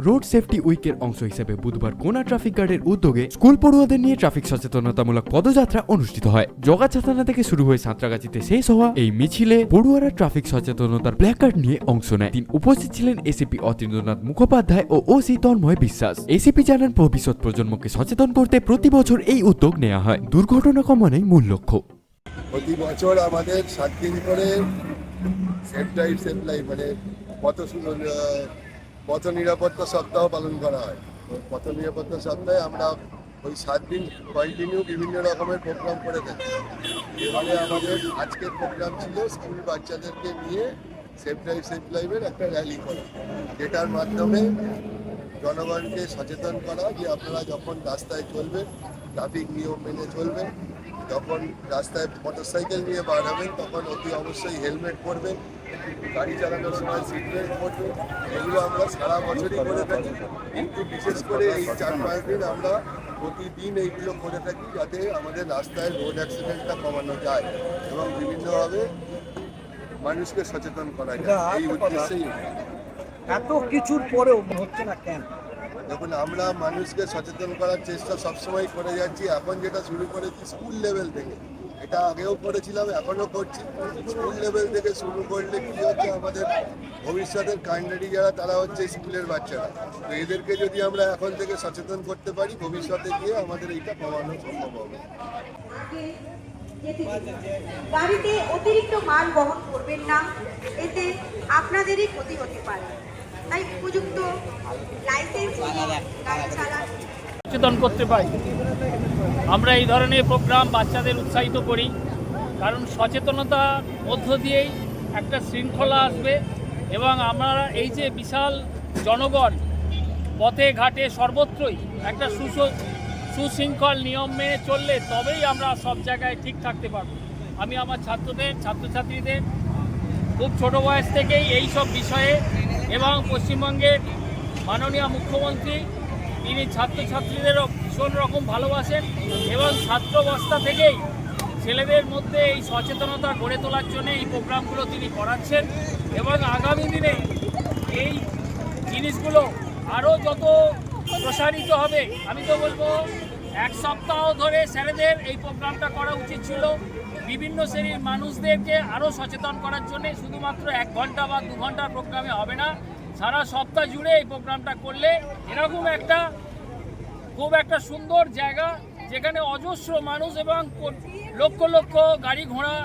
Road safety উইকের অংশ হিসেবে বুধবার কোনা ট্রাফিক গার্ডের উদ্যোগে স্কুল পড়ুয়াদের নিয়ে ট্রাফিক সচেতনতামূলক পদযাত্রা অনুষ্ঠিত হয়। জগাছা থানা থেকে শুরু হয়ে সাঁতরাগাছিতে শেষ হওয়া এই মিছিলে পড়ুয়ারা ট্রাফিক সচেতনতার প্ল্যাকার্ড নিয়ে অংশ নেয়। তিনি উপস্থিত ছিলেন এসিপি অতীন্দ্রনাথ মুখোপাধ্যায় ও ওসি তন্ময় বিশ্বাস। এসিপি জানান, ভবিষ্যৎ প্রজন্মকে সচেতন করতে প্রতি বছর এই উদ্যোগ নেওয়া হয়। দুর্ঘটনা কমানোই মূল লক্ষ্য। প্রতি বছর আমাদের 7 দিন করে সেফ ড্রাইভ সেফ লাইফ মানে পথ নিরাপত্তা সপ্তাহ পালন করা হয়। পথ নিরাপত্তা সপ্তাহে আমরা ওই 7 দিন কন্টিনিউ বিভিন্ন রকমের প্রোগ্রাম করে থাকি। এবারে আমাদের আজকের প্রোগ্রাম ছিল স্কুল বাচ্চাদেরকে নিয়ে সেফ ড্রাইভ সেফ লাইফের একটা র্যালি করা, যেটার মাধ্যমে জনগণকে সচেতন করা যে আপনারা যখন রাস্তায় চলবেন ট্রাফিক নিয়ম মেনে চলবেন, যখন রাস্তায় মোটরসাইকেল নিয়ে বার হবেন তখন অতি অবশ্যই হেলমেট পরবেন, গাড়ি চালানোর সময় সিট বেল্ট পরবেন। এগুলো আমরা সারা বছরই করে থাকি, কিন্তু বিশেষ করে এই 4-5 দিন আমরা প্রতিদিন এইগুলো করে থাকি যাতে আমাদের রাস্তায় রোড অ্যাক্সিডেন্টটা কমানো যায় এবং বিভিন্নভাবে মানুষকে সচেতন করা যায়। এই উদ্দেশ্যেই এত কিছুর পরেও হচ্ছে না কেন? দেখুন, আমরা মানুষকে সচেতন করার চেষ্টা সবসময় করে যাচ্ছি। এখন যেটা শুরু করেছি স্কুল লেভেল থেকে, এটা আগেও করেছিলাম, এখনও করছি। স্কুল লেভেল থেকে শুরু করলে কী হচ্ছে, আমাদের ভবিষ্যতের কান্ডারি যারা তারা হচ্ছে স্কুলের বাচ্চারা। তো এদেরকে যদি আমরা এখন থেকে সচেতন করতে পারি, ভবিষ্যতে গিয়ে আমাদের এইটা কমানো সম্ভব হবে। গাড়িতে অতিরিক্ত মাল বহন করবেন না, এতে আপনাদেরই ক্ষতি হতে পারে। তাই উপযুক্ত লাইসেন্স গাড়ি চালান। সচেতন করতে পারি। আমরা এই ধরনের প্রোগ্রাম বাচ্চাদের উৎসাহিত করি, কারণ সচেতনতার মধ্য দিয়েই একটা শৃঙ্খলা আসবে এবং আমরা এই যে বিশাল জনগণ পথে ঘাটে সর্বত্রই একটা সুশৃঙ্খল নিয়ম মেনে চললে তবেই আমরা সব জায়গায় ঠিক থাকতে পারব। আমি আমার ছাত্রছাত্রীদের খুব ছোট বয়স থেকেই এই সব বিষয়ে এবং পশ্চিমবঙ্গের মাননীয় মুখ্যমন্ত্রী তিনি ছাত্রছাত্রীদেরও ভীষণ রকম ভালোবাসেন এবং ছাত্রাবস্থা থেকেই ছেলেদের মধ্যে এই সচেতনতা গড়ে তোলার জন্য এই প্রোগ্রামগুলো তিনি করাচ্ছেন এবং আগামী দিনে এই জিনিসগুলো আরও যত প্রসারিত হবে। আমি তো বলবো 1 সপ্তাহ ধরে স্যারেদের এই প্রোগ্রামটা করা উচিত ছিল, বিভিন্ন শ্রেণীর মানুষদেরকে আরও সচেতন করার জন্য। শুধুমাত্র 1 ঘন্টা বা 2 ঘন্টার প্রোগ্রামে হবে না, সারা সপ্তাহ জুড়ে এই প্রোগ্রামটা করলে এরকম খুব একটা সুন্দর জায়গা যেখানে অজস্র মানুষ এবং লক্ষ লক্ষ গাড়ি ঘোড়া